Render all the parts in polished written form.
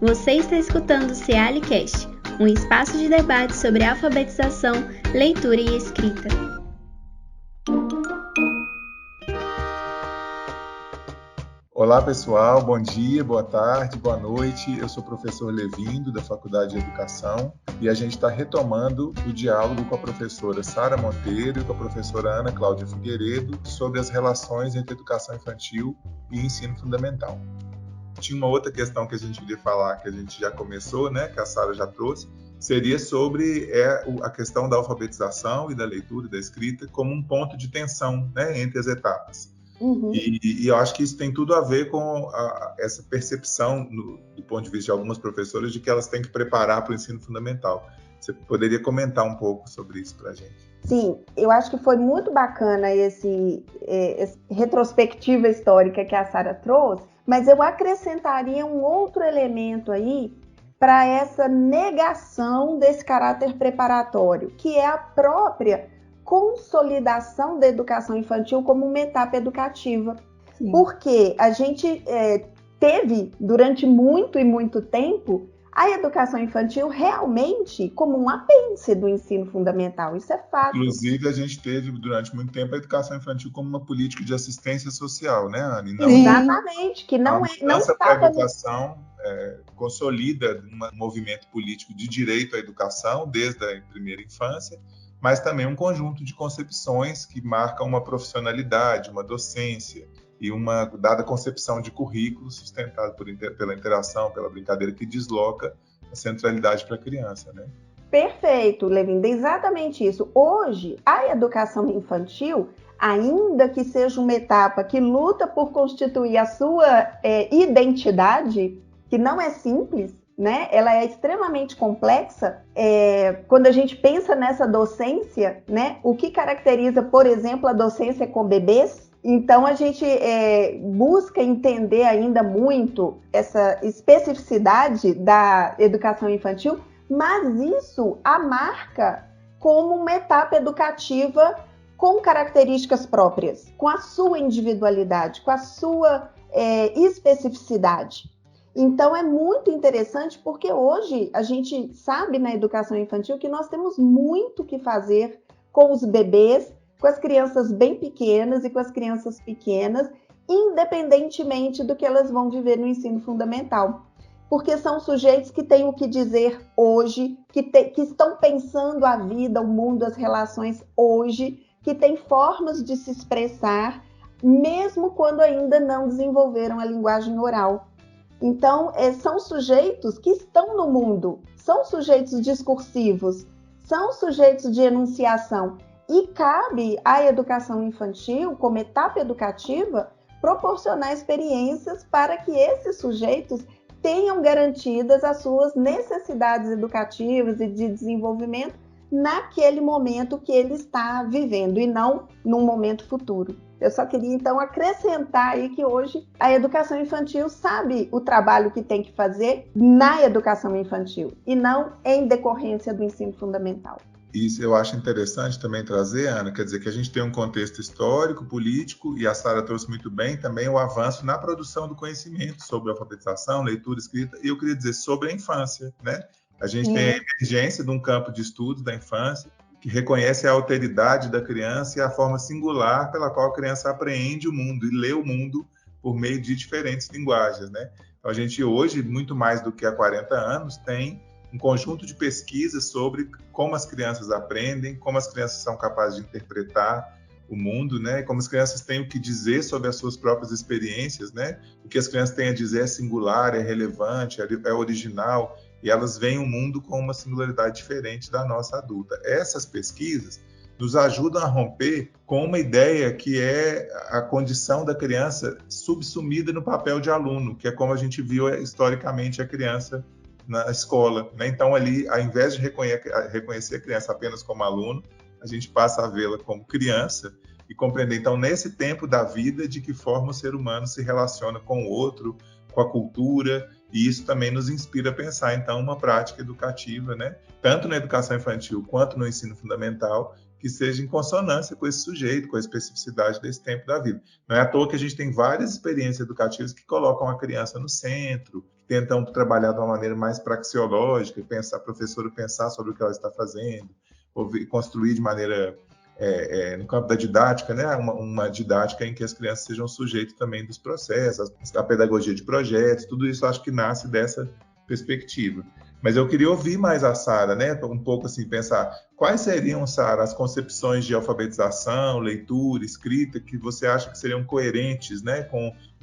Você está escutando o Cealicast, um espaço de debate sobre alfabetização, leitura e escrita. Olá pessoal, bom dia, boa tarde, boa noite. Eu sou o professor Levindo, da Faculdade de Educação, e a gente está retomando o diálogo com a professora Sara Monteiro e com a professora Ana Cláudia Figueiredo sobre as relações entre educação infantil e ensino fundamental. Tinha uma outra questão que a gente queria falar, que a gente já começou, né, que a Sara já trouxe, seria sobre a questão da alfabetização e da leitura e da escrita como um ponto de tensão, né, entre as etapas. Uhum. E eu acho que isso tem tudo a ver com essa percepção, do ponto de vista de algumas professoras, de que elas têm que preparar para o ensino fundamental. Você poderia comentar um pouco sobre isso para a gente? Sim, eu acho que foi muito bacana essa retrospectiva histórica que a Sara trouxe, mas eu acrescentaria um outro elemento aí para essa negação desse caráter preparatório, que é a própria consolidação da educação infantil como uma etapa educativa. Sim. Porque a gente teve, durante muito e muito tempo, a educação infantil realmente como um apêndice do ensino fundamental. Isso é fato. Inclusive, a gente teve, durante muito tempo, a educação infantil como uma política de assistência social, né, Anne? Não, exatamente, que não estava... A educação consolida um movimento político de direito à educação, desde a primeira infância, mas também um conjunto de concepções que marcam uma profissionalidade, uma docência e uma dada concepção de currículo sustentado pela interação, pela brincadeira, que desloca a centralidade para a criança, né? Perfeito, Levinda, exatamente isso. Hoje, a educação infantil, ainda que seja uma etapa que luta por constituir a sua identidade, que não é simples, né? Ela é extremamente complexa. Quando a gente pensa nessa docência, né? O que caracteriza, por exemplo, a docência com bebês? Então, a gente busca entender ainda muito essa especificidade da educação infantil, mas isso a marca como uma etapa educativa com características próprias, com a sua individualidade, com a sua especificidade. Então, é muito interessante porque hoje a gente sabe na educação infantil que nós temos muito que fazer com os bebês, com as crianças bem pequenas e com as crianças pequenas, independentemente do que elas vão viver no ensino fundamental. Porque são sujeitos que têm o que dizer hoje, que estão pensando a vida, o mundo, as relações hoje, que têm formas de se expressar, mesmo quando ainda não desenvolveram a linguagem oral. Então, são sujeitos que estão no mundo, são sujeitos discursivos, são sujeitos de enunciação. E cabe à educação infantil, como etapa educativa, proporcionar experiências para que esses sujeitos tenham garantidas as suas necessidades educativas e de desenvolvimento naquele momento que ele está vivendo e não num momento futuro. Eu só queria, então, acrescentar aí que hoje a educação infantil sabe o trabalho que tem que fazer na educação infantil e não em decorrência do ensino fundamental. Isso eu acho interessante também trazer, Ana, quer dizer que a gente tem um contexto histórico, político, e a Sara trouxe muito bem também o avanço na produção do conhecimento sobre alfabetização, leitura, escrita, e eu queria dizer sobre a infância, né? A gente tem a emergência de um campo de estudos da infância, que reconhece a alteridade da criança e a forma singular pela qual a criança apreende o mundo e lê o mundo por meio de diferentes linguagens, né? Então, a gente hoje, muito mais do que há 40 anos, tem um conjunto de pesquisas sobre como as crianças aprendem, como as crianças são capazes de interpretar o mundo, né? Como as crianças têm o que dizer sobre as suas próprias experiências, né? O que as crianças têm a dizer é singular, é relevante, é original, e elas veem o mundo com uma singularidade diferente da nossa adulta. Essas pesquisas nos ajudam a romper com uma ideia que é a condição da criança subsumida no papel de aluno, que é como a gente viu historicamente a criança na escola, né? Então, ali, ao invés de reconhecer a criança apenas como aluno, a gente passa a vê-la como criança e compreender, então, nesse tempo da vida, de que forma o ser humano se relaciona com o outro, com a cultura, e isso também nos inspira a pensar, então, uma prática educativa, né? Tanto na educação infantil quanto no ensino fundamental, que seja em consonância com esse sujeito, com a especificidade desse tempo da vida. Não é à toa que a gente tem várias experiências educativas que colocam a criança no centro, tentam trabalhar de uma maneira mais praxeológica, a professora pensar sobre o que ela está fazendo, construir de maneira, no campo da didática, né, uma didática em que as crianças sejam sujeitos também dos processos, a pedagogia de projetos, tudo isso acho que nasce dessa perspectiva. Mas eu queria ouvir mais a Sara, né, um pouco assim, pensar quais seriam, Sara, as concepções de alfabetização, leitura, escrita, que você acha que seriam coerentes, né,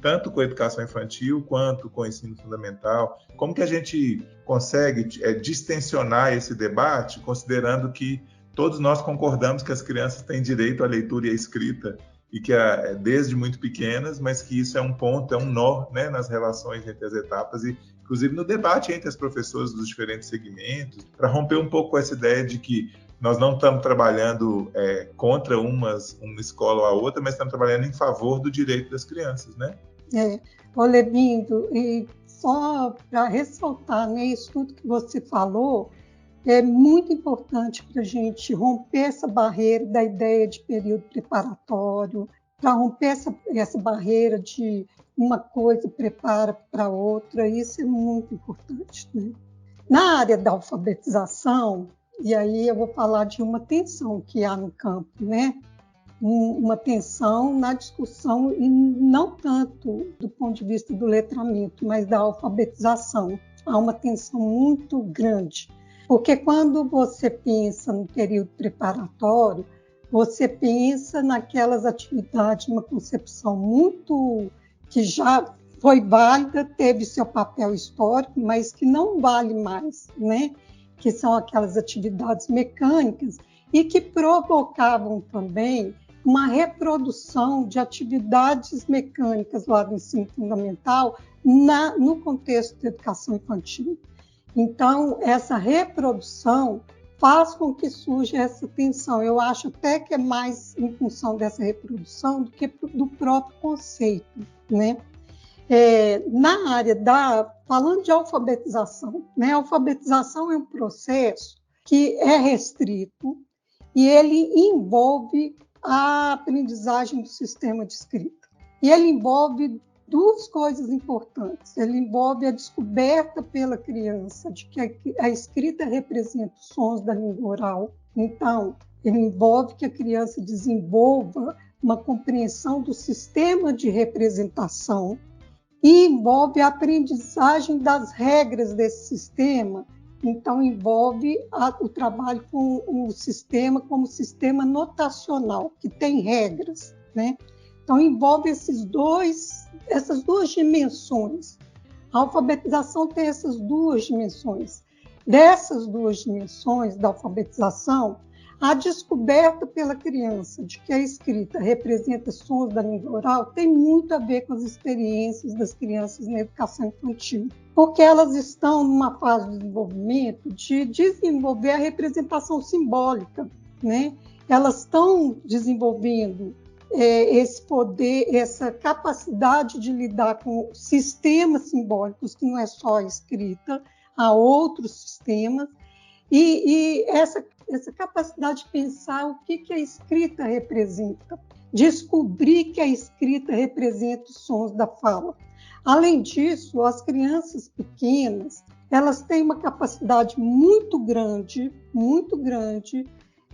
tanto com a educação infantil quanto com o ensino fundamental. Como que a gente consegue distensionar esse debate, considerando que todos nós concordamos que as crianças têm direito à leitura e à escrita, e que desde muito pequenas, mas que isso é um ponto, é um nó, né, nas relações entre as etapas e, inclusive, no debate entre as professoras dos diferentes segmentos, para romper um pouco essa ideia de que nós não estamos trabalhando contra uma escola ou a outra, mas estamos trabalhando em favor do direito das crianças, né? Levindo, e só para ressaltar, né, isso tudo que você falou, é muito importante para a gente romper essa barreira da ideia de período preparatório, para romper essa barreira de uma coisa prepara para outra, isso é muito importante, né? Na área da alfabetização, e aí eu vou falar de uma tensão que há no campo, né? Uma tensão na discussão, e não tanto do ponto de vista do letramento, mas da alfabetização. Há uma tensão muito grande, porque quando você pensa no período preparatório, você pensa naquelas atividades, uma concepção muito que já foi válida, teve seu papel histórico, mas que não vale mais, né? Que são aquelas atividades mecânicas e que provocavam também uma reprodução de atividades mecânicas lá do ensino fundamental no contexto da educação infantil. Então, essa reprodução faz com que surja essa tensão. Eu acho até que é mais em função dessa reprodução do que do próprio conceito, né? Na área falando de alfabetização, né? A alfabetização é um processo que é restrito e ele envolve a aprendizagem do sistema de escrita. E ele envolve duas coisas importantes. Ele envolve a descoberta pela criança de que a escrita representa os sons da língua oral. Então, ele envolve que a criança desenvolva uma compreensão do sistema de representação e envolve a aprendizagem das regras desse sistema. Então, envolve o trabalho com o sistema como sistema notacional, que tem regras, né? Então, envolve essas duas dimensões. A alfabetização tem essas duas dimensões. Dessas duas dimensões da alfabetização, a descoberta pela criança de que a escrita representa sons da língua oral tem muito a ver com as experiências das crianças na educação infantil, porque elas estão numa fase de desenvolvimento de desenvolver a representação simbólica, né? Elas estão desenvolvendo esse poder, essa capacidade de lidar com sistemas simbólicos, que não é só a escrita, há outros sistemas, e essa capacidade de pensar o que a escrita representa, descobrir que a escrita representa os sons da fala. Além disso, as crianças pequenas, elas têm uma capacidade muito grande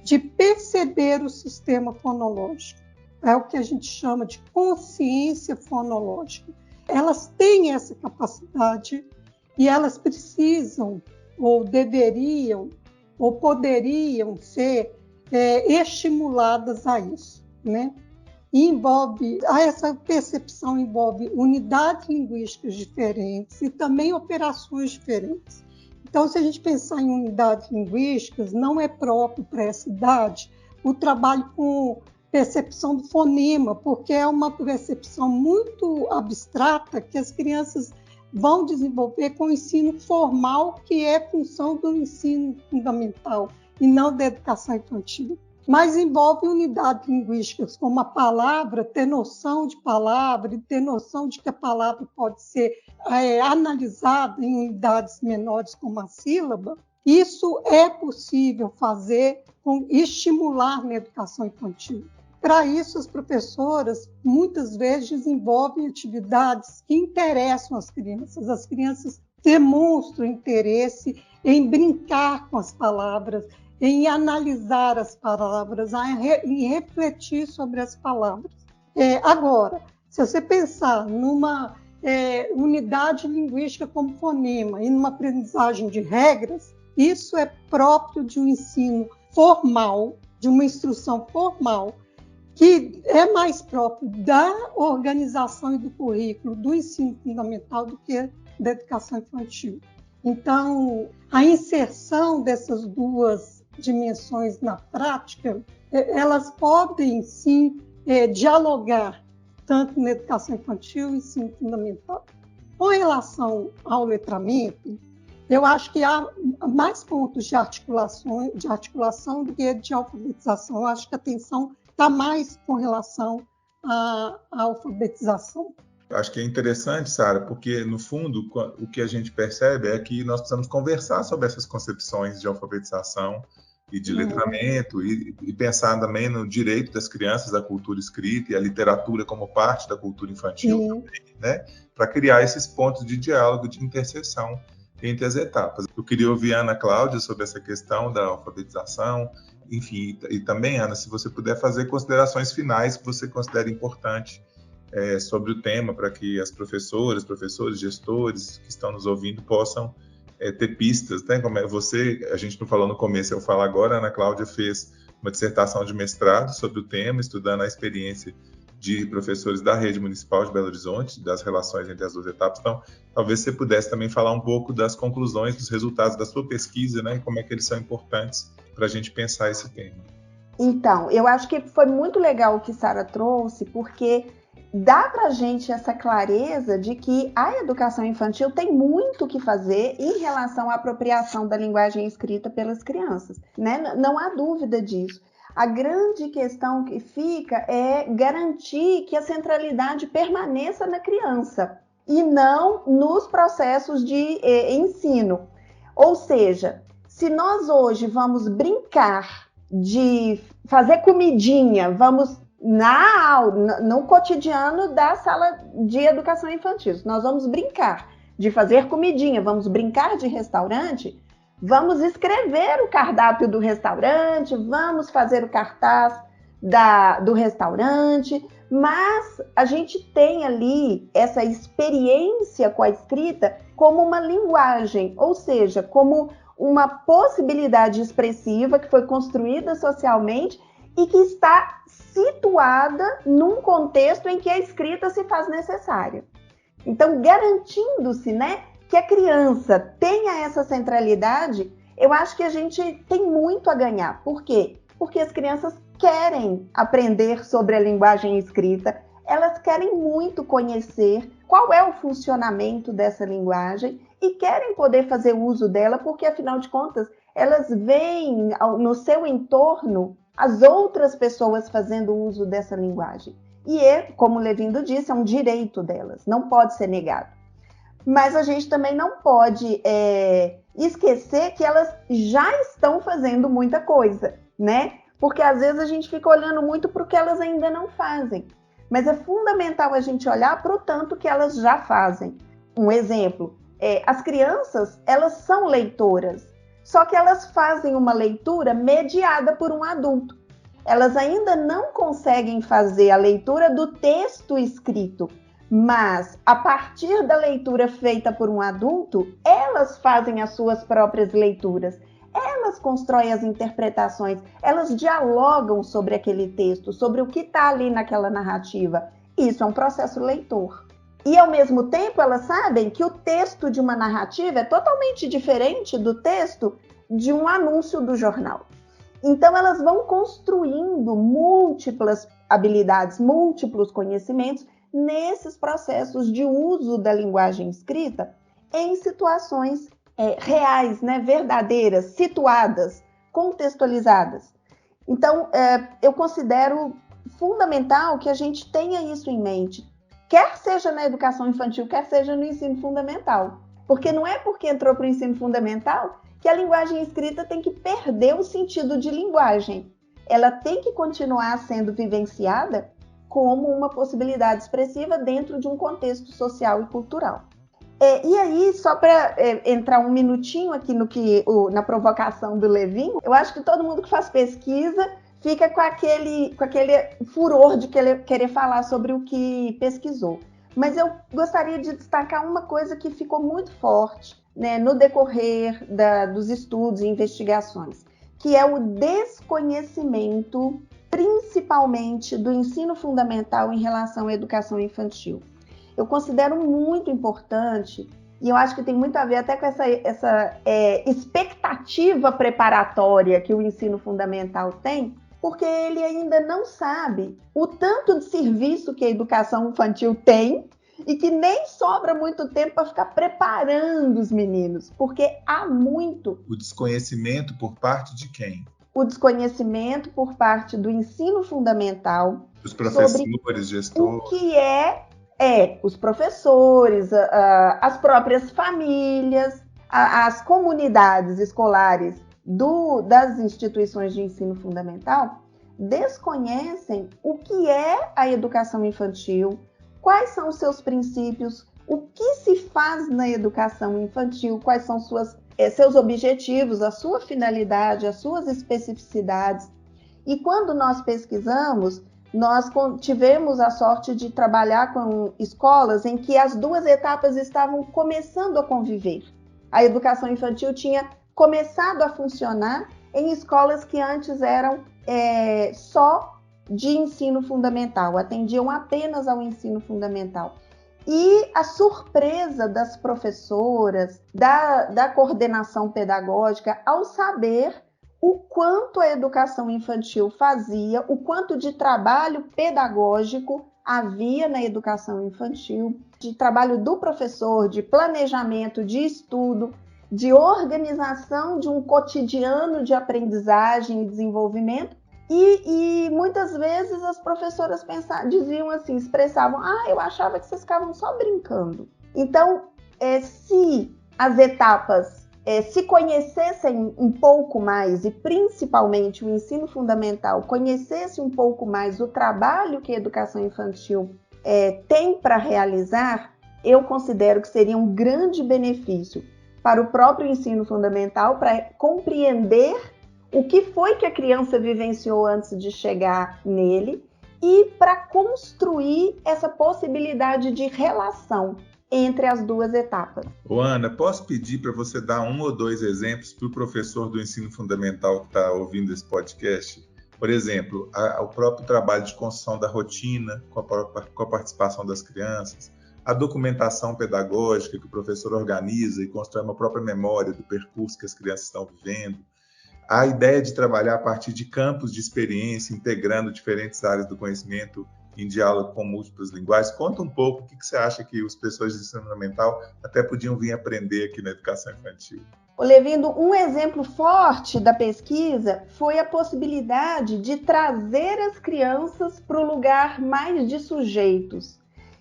de perceber o sistema fonológico. É o que a gente chama de consciência fonológica. Elas têm essa capacidade e elas precisam, ou deveriam, ou poderiam ser estimuladas a isso, né? E essa percepção envolve unidades linguísticas diferentes e também operações diferentes. Então, se a gente pensar em unidades linguísticas, não é próprio para essa idade o trabalho com percepção do fonema, porque é uma percepção muito abstrata que as crianças vão desenvolver com o ensino formal, que é função do ensino fundamental e não da educação infantil. Mas envolve unidades linguísticas, como a palavra, ter noção de palavra e ter noção de que a palavra pode ser analisada em unidades menores, como a sílaba. Isso é possível fazer, estimular na educação infantil. Para isso, as professoras muitas vezes desenvolvem atividades que interessam as crianças. As crianças demonstram interesse em brincar com as palavras, em analisar as palavras, em refletir sobre as palavras. Agora, se você pensar numa unidade linguística como fonema e numa aprendizagem de regras, isso é próprio de um ensino formal, de uma instrução formal, que é mais próprio da organização e do currículo do ensino fundamental do que da educação infantil. Então, a inserção dessas duas dimensões na prática, elas podem, sim, dialogar tanto na educação infantil e ensino fundamental. Com relação ao letramento, eu acho que há mais pontos de articulação do que de alfabetização. Eu acho que a atenção está mais com relação à alfabetização. Acho que é interessante, Sara, porque, no fundo, o que a gente percebe é que nós precisamos conversar sobre essas concepções de alfabetização e de letramento, e pensar também no direito das crianças à cultura escrita e à literatura como parte da cultura infantil também, né? Para criar esses pontos de diálogo, de interseção entre as etapas. Eu queria ouvir a Ana Cláudia sobre essa questão da alfabetização, enfim, e também, Ana, se você puder fazer considerações finais que você considera importante sobre o tema, para que as professoras, professores, gestores que estão nos ouvindo possam ter pistas, né? Como a gente não falou no começo, eu falo agora, a Ana Cláudia fez uma dissertação de mestrado sobre o tema, estudando a experiência de professores da rede municipal de Belo Horizonte, das relações entre as duas etapas. Então, talvez você pudesse também falar um pouco das conclusões, dos resultados da sua pesquisa, né? E como é que eles são importantes para a gente pensar esse tema. Então, eu acho que foi muito legal o que Sara trouxe, porque dá para a gente essa clareza de que a educação infantil tem muito o que fazer em relação à apropriação da linguagem escrita pelas crianças, né? Não há dúvida disso. A grande questão que fica é garantir que a centralidade permaneça na criança e não nos processos de ensino. Ou seja, se nós hoje vamos brincar de fazer comidinha, vamos no cotidiano da sala de educação infantil, nós vamos brincar de fazer comidinha, vamos brincar de restaurante, vamos escrever o cardápio do restaurante, vamos fazer o cartaz do restaurante, mas a gente tem ali essa experiência com a escrita como uma linguagem, ou seja, como uma possibilidade expressiva que foi construída socialmente e que está situada num contexto em que a escrita se faz necessária. Então, garantindo-se, né, que a criança tenha essa centralidade, eu acho que a gente tem muito a ganhar. Por quê? Porque as crianças querem aprender sobre a linguagem escrita, elas querem muito conhecer qual é o funcionamento dessa linguagem e querem poder fazer uso dela, porque, afinal de contas, elas veem no seu entorno as outras pessoas fazendo uso dessa linguagem. E, como o Levindo disse, é um direito delas, não pode ser negado. Mas a gente também não pode esquecer que elas já estão fazendo muita coisa, né? Porque às vezes a gente fica olhando muito para o que elas ainda não fazem. Mas é fundamental a gente olhar para o tanto que elas já fazem. Um exemplo, as crianças, elas são leitoras, só que elas fazem uma leitura mediada por um adulto. Elas ainda não conseguem fazer a leitura do texto escrito, mas a partir da leitura feita por um adulto, elas fazem as suas próprias leituras. Elas constroem as interpretações, elas dialogam sobre aquele texto, sobre o que está ali naquela narrativa. Isso é um processo leitor. E, ao mesmo tempo, elas sabem que o texto de uma narrativa é totalmente diferente do texto de um anúncio do jornal. Então, elas vão construindo múltiplas habilidades, múltiplos conhecimentos nesses processos de uso da linguagem escrita em situações reais, né, verdadeiras, situadas, contextualizadas. Então, eu considero fundamental que a gente tenha isso em mente, quer seja na educação infantil, quer seja no ensino fundamental. Porque não é porque entrou para o ensino fundamental que a linguagem escrita tem que perder o sentido de linguagem. Ela tem que continuar sendo vivenciada como uma possibilidade expressiva dentro de um contexto social e cultural. E aí, só para entrar um minutinho aqui na provocação do Levinho, eu acho que todo mundo que faz pesquisa fica com aquele furor de querer falar sobre o que pesquisou. Mas eu gostaria de destacar uma coisa que ficou muito forte, né, no decorrer dos estudos e investigações, que é o desconhecimento, principalmente do ensino fundamental em relação à educação infantil. Eu considero muito importante, e eu acho que tem muito a ver até com essa expectativa preparatória que o ensino fundamental tem, porque ele ainda não sabe o tanto de serviço que a educação infantil tem e que nem sobra muito tempo para ficar preparando os meninos, porque há muito... O desconhecimento por parte de quem? O desconhecimento por parte do ensino fundamental. Os professores, gestores. O que os professores, as próprias famílias, as comunidades escolares das instituições de ensino fundamental desconhecem o que é a educação infantil, quais são os seus princípios, o que se faz na educação infantil, quais são seus objetivos, a sua finalidade, as suas especificidades. E quando nós pesquisamos, nós tivemos a sorte de trabalhar com escolas em que as duas etapas estavam começando a conviver. A educação infantil tinha começado a funcionar em escolas que antes eram só de ensino fundamental, atendiam apenas ao ensino fundamental. E a surpresa das professoras, da coordenação pedagógica, ao saber o quanto a educação infantil fazia, o quanto de trabalho pedagógico havia na educação infantil, de trabalho do professor, de planejamento, de estudo, de organização de um cotidiano de aprendizagem e desenvolvimento. E muitas vezes as professoras diziam assim, expressavam, eu achava que vocês ficavam só brincando. Então, se as etapas se conhecessem um pouco mais, e principalmente o ensino fundamental conhecesse um pouco mais o trabalho que a educação infantil tem para realizar, eu considero que seria um grande benefício para o próprio ensino fundamental, para compreender o que foi que a criança vivenciou antes de chegar nele e para construir essa possibilidade de relação entre as duas etapas. Ana, posso pedir para você dar 1 ou 2 exemplos para o professor do ensino fundamental que está ouvindo esse podcast? Por exemplo, o próprio trabalho de construção da rotina com a participação das crianças, a documentação pedagógica que o professor organiza e constrói uma própria memória do percurso que as crianças estão vivendo, a ideia de trabalhar a partir de campos de experiência, integrando diferentes áreas do conhecimento em diálogo com múltiplas linguagens. Conta um pouco o que você acha que os professores de ensino fundamental até podiam vir aprender aqui na educação infantil. Levindo, um exemplo forte da pesquisa foi a possibilidade de trazer as crianças para o lugar mais de sujeitos.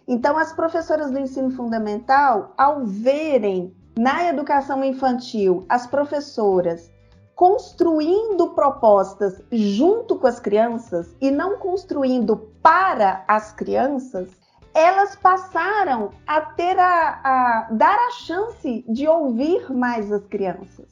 Então, as professoras do ensino fundamental, ao verem na educação infantil as professoras construindo propostas junto com as crianças e não construindo para as crianças, elas passaram a dar a chance de ouvir mais as crianças.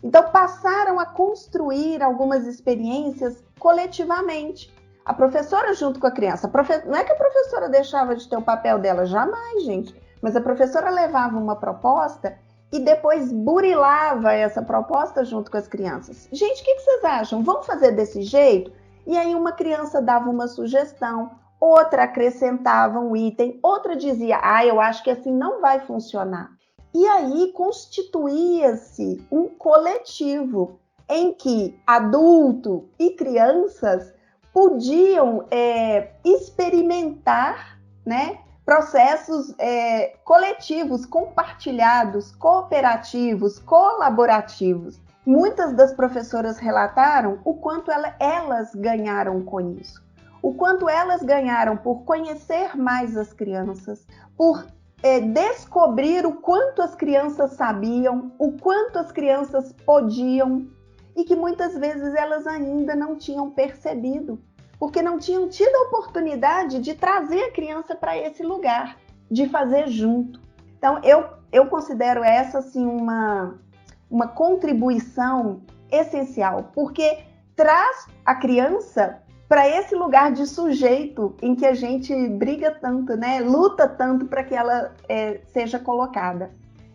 Então, passaram a construir algumas experiências coletivamente. A professora junto com a criança. Não é que a professora deixava de ter o papel dela, jamais, gente. Mas a professora levava uma proposta e depois burilava essa proposta junto com as crianças. Gente, o que vocês acham? Vamos fazer desse jeito? E aí uma criança dava uma sugestão, outra acrescentava um item, outra dizia, eu acho que assim não vai funcionar. E aí constituía-se um coletivo em que adulto e crianças podiam experimentar, né, processos coletivos, compartilhados, cooperativos, colaborativos. Muitas das professoras relataram o quanto elas ganharam com isso. O quanto elas ganharam por conhecer mais as crianças, por descobrir o quanto as crianças sabiam, o quanto as crianças podiam, e que muitas vezes elas ainda não tinham percebido, porque não tinham tido a oportunidade de trazer a criança para esse lugar, de fazer junto. Então, eu considero essa assim, uma contribuição essencial, porque traz a criança para esse lugar de sujeito em que a gente briga tanto, né? Luta tanto para que ela seja colocada.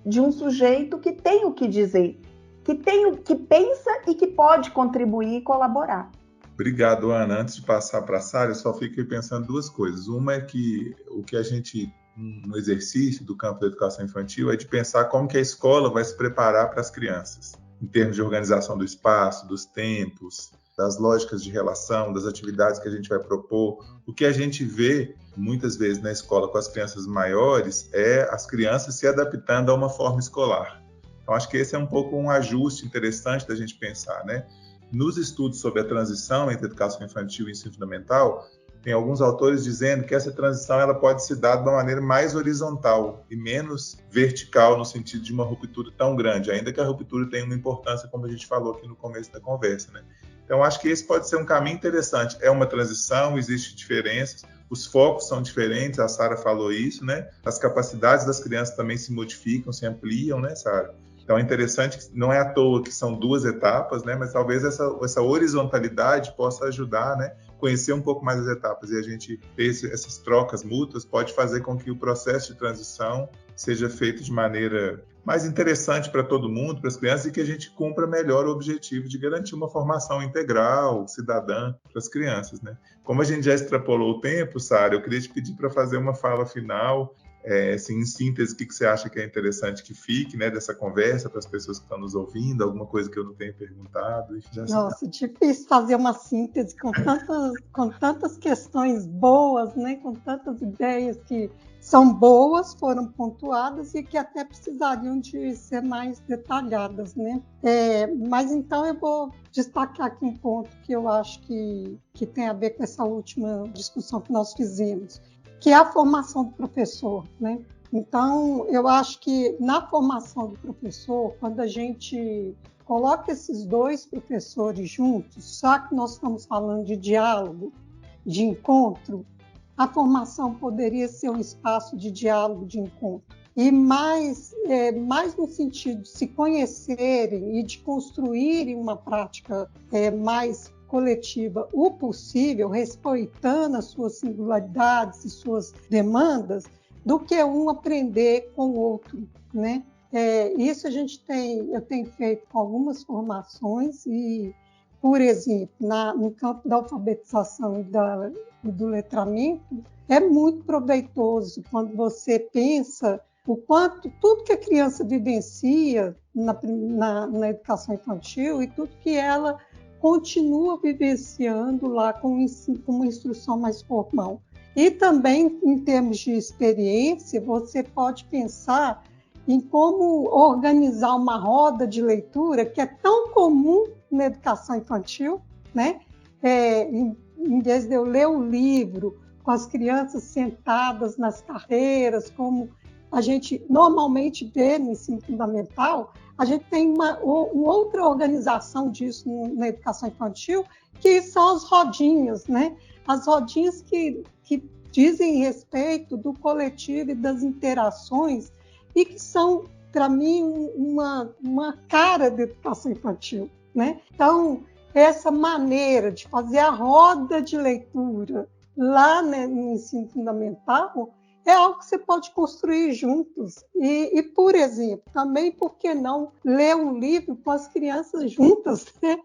De um sujeito que tem o que dizer, que pensa e que pode contribuir e colaborar. Obrigado, Ana. Antes de passar para a Sara, eu só fiquei pensando duas coisas. Uma é que o que a gente, no exercício do campo da educação infantil, é de pensar como que a escola vai se preparar para as crianças, em termos de organização do espaço, dos tempos, das lógicas de relação, das atividades que a gente vai propor. O que a gente vê muitas vezes na escola com as crianças maiores é as crianças se adaptando a uma forma escolar. Então, acho que esse é um pouco um ajuste interessante da gente pensar, né? Nos estudos sobre a transição entre educação infantil e ensino fundamental, tem alguns autores dizendo que essa transição ela pode se dar de uma maneira mais horizontal e menos vertical, no sentido de uma ruptura tão grande, ainda que a ruptura tenha uma importância, como a gente falou aqui no começo da conversa, né? Então, acho que esse pode ser um caminho interessante. É uma transição, existem diferenças, os focos são diferentes, a Sara falou isso, né? As capacidades das crianças também se modificam, se ampliam, né, Sara? Então, é interessante que não é à toa que são duas etapas, né? Mas talvez essa horizontalidade possa ajudar, né? Conhecer um pouco mais as etapas e a gente ter essas trocas mútuas pode fazer com que o processo de transição seja feito de maneira mais interessante para todo mundo, para as crianças, e que a gente cumpra melhor o objetivo de garantir uma formação integral, cidadã, para as crianças, né? Como a gente já extrapolou o tempo, Sara, eu queria te pedir para fazer uma fala final, assim, em síntese, o que você acha que é interessante que fique, né, dessa conversa para as pessoas que estão nos ouvindo, alguma coisa que eu não tenha perguntado. Nossa, difícil fazer uma síntese com tantas questões boas, né, com tantas ideias que são boas, foram pontuadas e que até precisariam de ser mais detalhadas, né? Mas então eu vou destacar aqui um ponto que eu acho que tem a ver com essa última discussão que nós fizemos, que é a formação do professor, né? Então, eu acho que na formação do professor, quando a gente coloca esses dois professores juntos, já que nós estamos falando de diálogo, de encontro, a formação poderia ser um espaço de diálogo, de encontro. E mais no sentido de se conhecerem e de construírem uma prática mais coletiva o possível, respeitando as suas singularidades e suas demandas, do que um aprender com o outro, né? Isso eu tenho feito com algumas formações e, por exemplo, no campo da alfabetização e do letramento, é muito proveitoso quando você pensa o quanto tudo que a criança vivencia na educação infantil e tudo que ela continua vivenciando lá com uma instrução mais formal. E também, em termos de experiência, você pode pensar em como organizar uma roda de leitura que é tão comum na educação infantil, né? Em vez de eu ler um livro com as crianças sentadas nas carreiras, como a gente normalmente vê no ensino fundamental, a gente tem uma outra organização disso na educação infantil, que são as rodinhas, né? As rodinhas que dizem respeito do coletivo e das interações e que são, para mim, uma cara da educação infantil, né? Então, essa maneira de fazer a roda de leitura lá, né, no ensino fundamental é algo que você pode construir juntos. E, por exemplo, também, por que não ler um livro com as crianças juntas, né?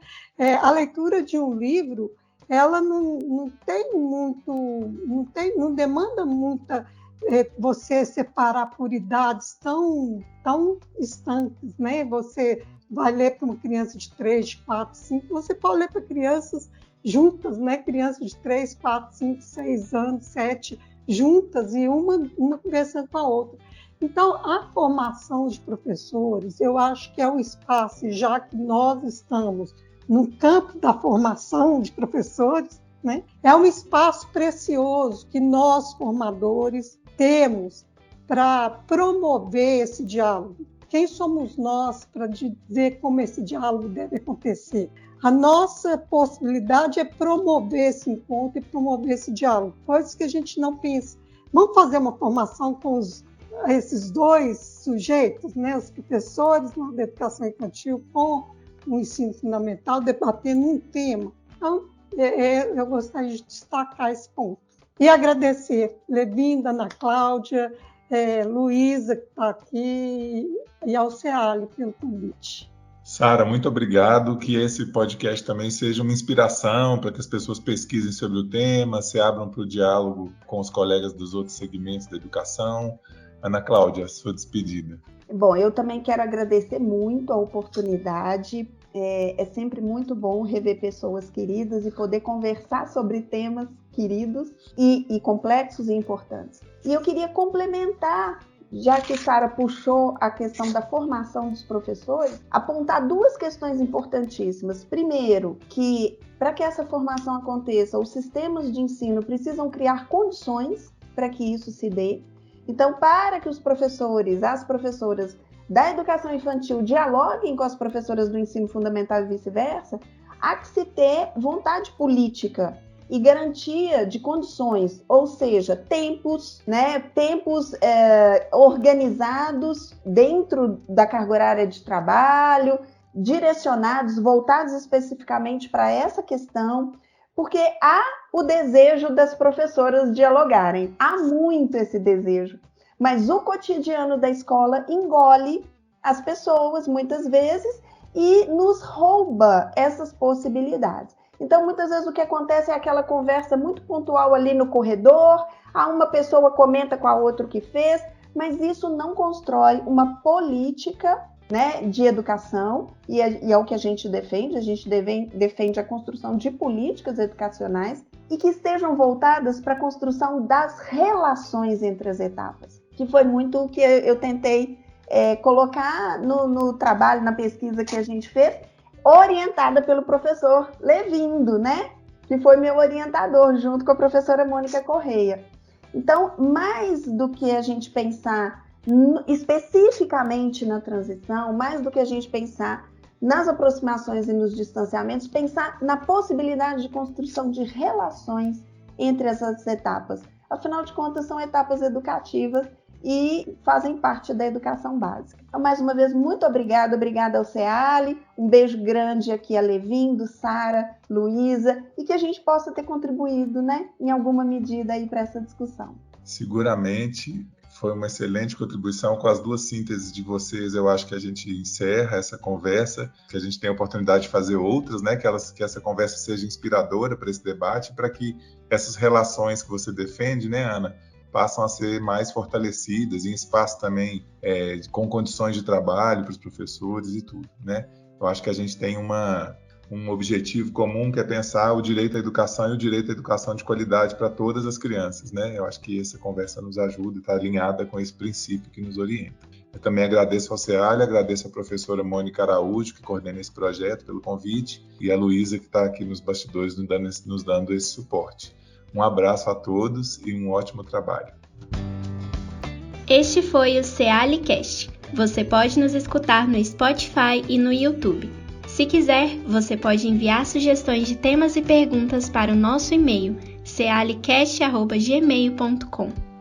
A leitura de um livro, ela não demanda muita você separar por idades tão distantes, né? Você vai ler para uma criança de 3, de 4, 5, você pode ler para crianças juntas, né? Crianças de 3, 4, 5, 6 anos, 7, juntas, e uma conversando com a outra. Então, a formação de professores, eu acho que é um espaço, já que nós estamos no campo da formação de professores, né? É um espaço precioso que nós, formadores, temos para promover esse diálogo. Quem somos nós para dizer como esse diálogo deve acontecer? A nossa possibilidade é promover esse encontro e promover esse diálogo, coisas que a gente não pensa. Vamos fazer uma formação com esses dois sujeitos, né, os professores da educação infantil com o ensino fundamental, debatendo um tema. Então, eu gostaria de destacar esse ponto. E agradecer Levinda, Ana Cláudia, Luísa, que está aqui, e ao CEALI pelo convite. Sara, muito obrigado. Que esse podcast também seja uma inspiração para que as pessoas pesquisem sobre o tema, se abram para o diálogo com os colegas dos outros segmentos da educação. Ana Cláudia, sua despedida. Bom, eu também quero agradecer muito a oportunidade. É sempre muito bom rever pessoas queridas e poder conversar sobre temas queridos e complexos e importantes. E eu queria complementar, já que Sara puxou a questão da formação dos professores, apontar duas questões importantíssimas. Primeiro, que para que essa formação aconteça, os sistemas de ensino precisam criar condições para que isso se dê. Então, para que os professores, as professoras da educação infantil dialoguem com as professoras do ensino fundamental e vice-versa, há que se ter vontade política e garantia de condições, ou seja, tempos organizados dentro da carga horária de trabalho, direcionados, voltados especificamente para essa questão, porque há o desejo das professoras dialogarem, há muito esse desejo, mas o cotidiano da escola engole as pessoas muitas vezes e nos rouba essas possibilidades. Então, muitas vezes o que acontece é aquela conversa muito pontual ali no corredor, uma pessoa comenta com a outra o que fez, mas isso não constrói uma política, né, de educação, e é o que a gente defende a construção de políticas educacionais e que estejam voltadas para a construção das relações entre as etapas, que foi muito o que eu tentei colocar no trabalho, na pesquisa que a gente fez, orientada pelo professor Levindo, né, que foi meu orientador, junto com a professora Mônica Correia. Então, mais do que a gente pensar especificamente na transição, mais do que a gente pensar nas aproximações e nos distanciamentos, pensar na possibilidade de construção de relações entre essas etapas. Afinal de contas, são etapas educativas e fazem parte da educação básica. Então, mais uma vez, muito obrigada ao CEALI, um beijo grande aqui a Levindo, Sara, Luísa, e que a gente possa ter contribuído, né, em alguma medida aí para essa discussão. Seguramente foi uma excelente contribuição. Com as duas sínteses de vocês, eu acho que a gente encerra essa conversa, que a gente tem a oportunidade de fazer outras, né? Que essa conversa seja inspiradora para esse debate, para que essas relações que você defende, né, Ana, passam a ser mais fortalecidas, em espaço também com condições de trabalho para os professores e tudo, né? Eu acho que a gente tem um objetivo comum, que é pensar o direito à educação e o direito à educação de qualidade para todas as crianças, né? Eu acho que essa conversa nos ajuda e está alinhada com esse princípio que nos orienta. Eu também agradeço ao CEALI, agradeço a professora Mônica Araújo, que coordena esse projeto, pelo convite, e a Luísa, que está aqui nos bastidores nos dando esse suporte. Um abraço a todos e um ótimo trabalho. Este foi o CEALI Cast. Você pode nos escutar no Spotify e no YouTube. Se quiser, você pode enviar sugestões de temas e perguntas para o nosso e-mail cealicast@gmail.com.